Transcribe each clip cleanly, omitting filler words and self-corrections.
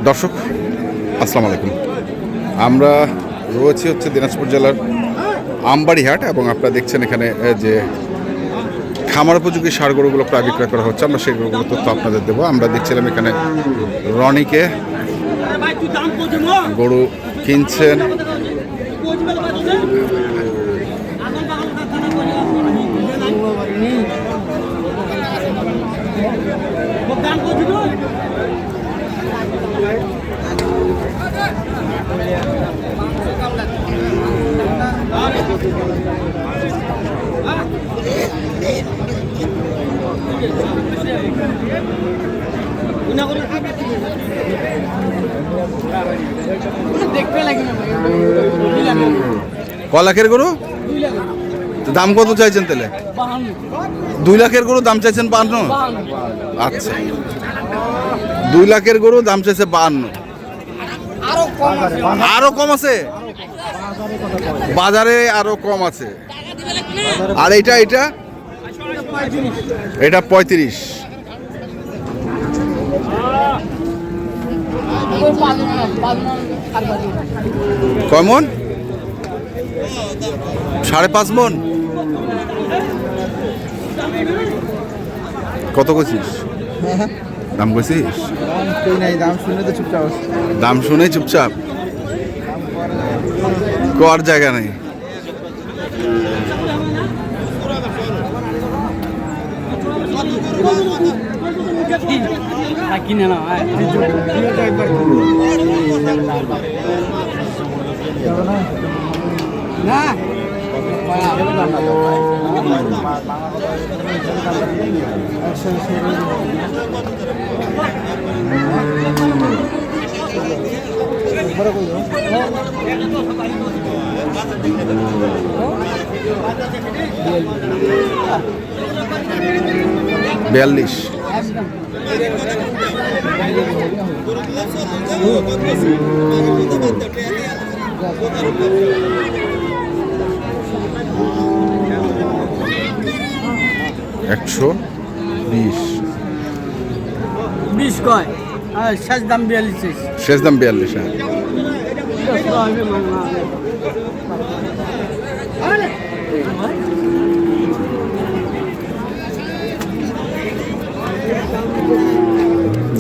দর্শক আসসালামু আলাইকুম। আমরা রয়েছি দিনাজপুর জেলার আমবাড়ি হাট এবং আপনারা দেখছেন এখানে যে খামার উপযোগী ষাঁড় গরুগুলো প্রায় বিক্রয় করা হচ্ছে। আমরা সেই গরুগুলোর তথ্য আপনাদের দেবো। আমরা দেখছিলাম এখানে রনিকে গরু কিনছেন। ক লাখের গরু দাম কত চাইছেন তাহলে? 2 লাখের গরু দাম চাইছেন 52। আচ্ছা, 2 লাখের গরু দাম চাইছে 52। আরো কম আছে বাজারে, আরো কম আছে। আর এটা 35। কমন 5.5 মন। কত কইছিস? দাম কইছিস? দাম শুনে চুপচাপ কর জায়গা নেই। বিয়াল্লিশ। একশো 20 কয় শেষ দাম 42। শেষ দাম 42। হ্যাঁ,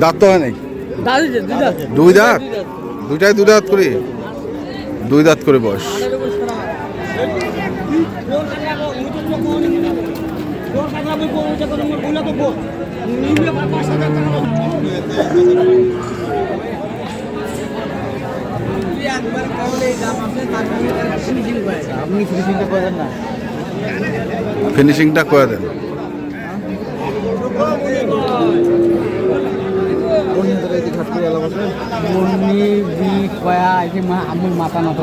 দাঁত তো হয় নাই? 2 দাঁত। দুইটাই 2 দাঁত করে, 2 দাঁত করে বয়স। ফিনিশিংটা করে দেন। আমার মাথা নত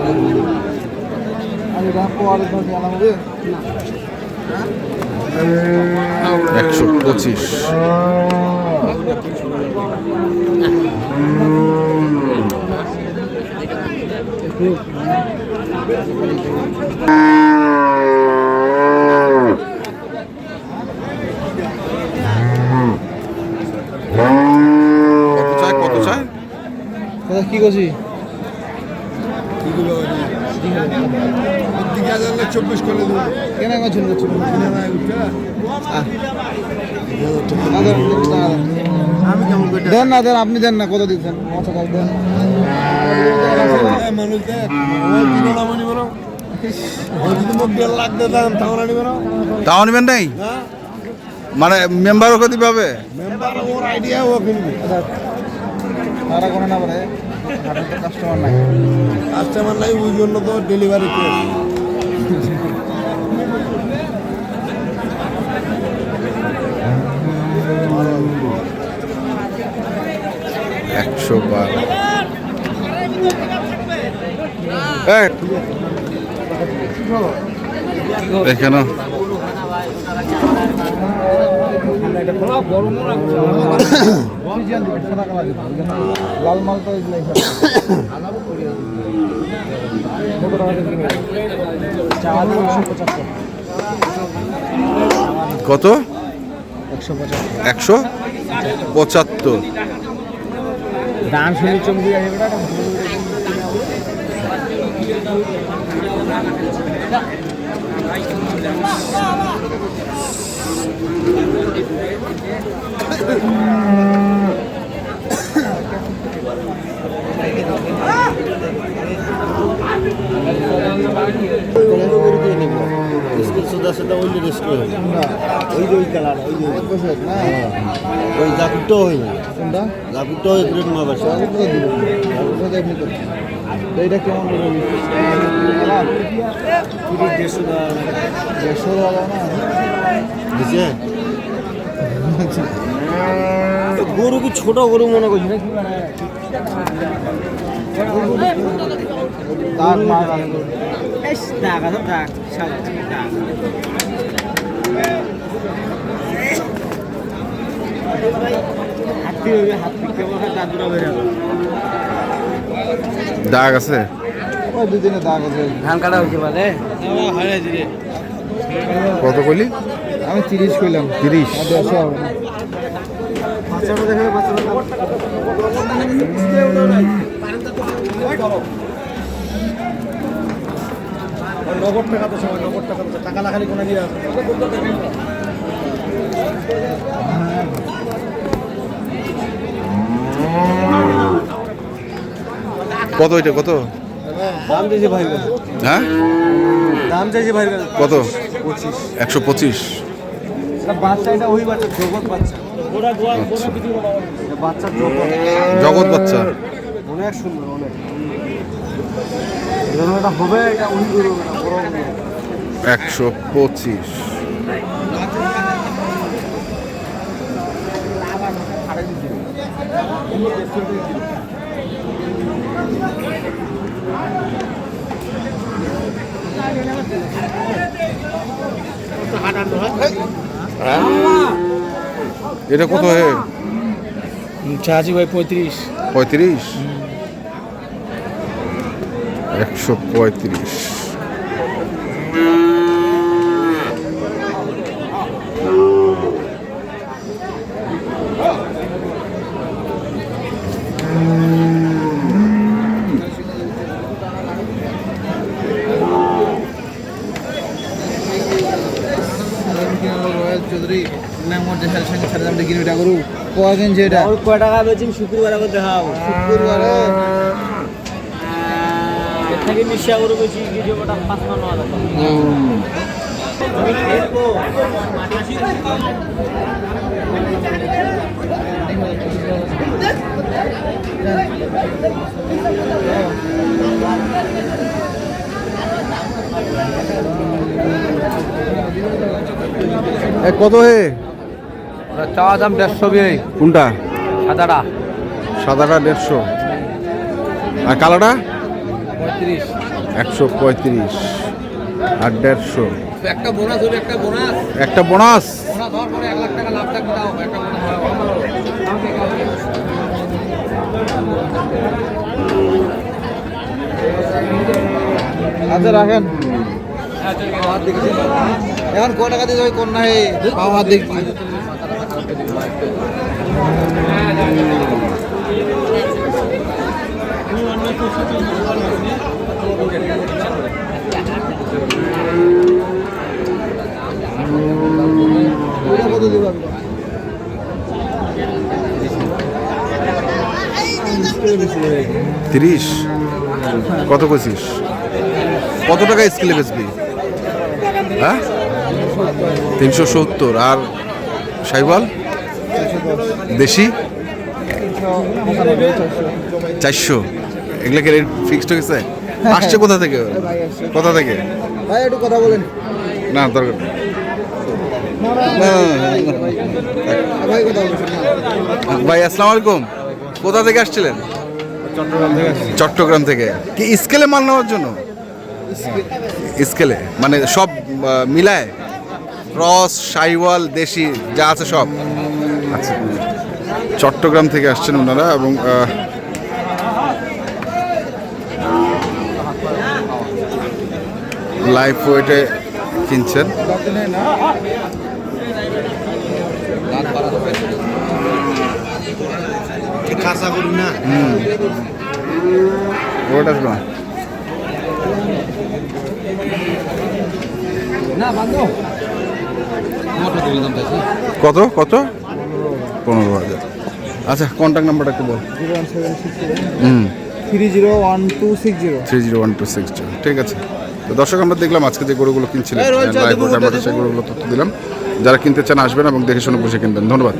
125। কত চাই? কি করছি? 24 করে দেবো। কেন ছিল দেন না, দেন আপনি দেন না। কত দিচ্ছেন? মানুষ তাও নিবেন নাই? মানে মেম্বার ওকে দিবে হবে? ওর আইডিয়া ও কিনবে। তারা কোনো না বলে কাস্টমার নাই। কাস্টমার নাই, ওই জন্য তো ডেলিভারি কেস। 112। এখানে লাল মাল তো কত? 175। দাম শুনে চমকি আছে স্কুল সুদা সুদা ওই যে স্কুল ওই যে ওই কালার ওই যে না ওই জাকুটো হই না কোনটা জাকুটো ওই গ্রেড মা বাসা এইটা কেমন দেড়শো টাকা না বুঝছে গরু কি ছোট গরু মনে করছি না দাগ মার দাগ আছে দাগ সাদা দাগ হাতি হবে হাতি কেবল দাদুরা বের হবে দাগ আছে ওই দুদিনে দাগ আছে ধান কাটা হইছে বলে কত কইলি? আমি 30 কইলাম 30। 150 হবে না বাচ্চাটা দেখে নগদ টাকা তো সময় নগদ টাকা তো টাকা লাগালি কোনো নিয়ে আসে কত এটা কত? দাম দিয়েছে ভাই হ্যাঁ দাম চাইছে ভাই কত? 25 125। বাচ্চা এটা ওই বাচ্চা জগৎ বাচ্চা ওরা গোয়া কোনো কিছু বাচ্চা জগৎ জগৎ বাচ্চা অনেক সুন্দর অনেক এটা হবে এটা ওই গরু বড় 125। এটা কত হে? চাচি ভাই 35 35। 135। চৌধুরী না মোর দেশের সঙ্গে ছাড়া দাম কিনে এটা করু কয়দিন যেটা ওর কয় টাকা বেচিম শুক্রবার করে দেখাও শুক্রবারে এর থেকে মিশিয়া করে বেচি কিছু ওটা 5 মান হওয়া কত হে? চাওয়া দাম 150 বিয়ে কোনটা? সাদাটা সাদাটা 150 আর কালোটা 35 135 আর 150। একটা বোনাস হলো একটা বোনাস একটা বোনাস। বোনাস হওয়ার পরে 1 লাখ টাকা লাভ থাকবে দাও একটা বোনাস আচ্ছা রাখেন এখন কয় টাকা দিয়ে কোন নাই পাওয়া দেখি কত দেবো 30। কত কইছিস? কত টাকা স্কেলে বেচবি? হ্যাঁ 370। আর সাইওয়াল দেশি 400। এগুলা কি রেট ফিক্সড হয়ে গেছে? আসছে কোথা থেকে? কোথা থেকে? ভাই একটু কথা বলেন না দরকার নেই। ভাই কথা বলেন ভাই আসসালামু আলাইকুম। কোথা থেকে আসছিলেন? চট্টগ্রাম থেকে। কি স্কেলে মাল নেওয়ার জন্য? স্কেলে মানে সব মিলায় ক্রস সাইওয়াল দেশি যা আছে সব। আচ্ছা চট্টগ্রাম থেকে আসছেন ওনারা এবং লাইফ ওয়েটে কিনছেন। খাসা করি না ওটা আসবে না না বান্ধব কত কত 15,000। আচ্ছা কন্ট্যাক্ট নাম্বারটা একটু বল। 01760 301260। ঠিক আছে। তো দর্শক আমরা দেখলাম আজকে যে গরুগুলো কিনছিলেন লাইভ আমরা সেই গরুগুলো তথ্য দিলাম। যারা কিনতে চান আসবেন এবং দেখে শুনে বুঝে কিনবেন। ধন্যবাদ।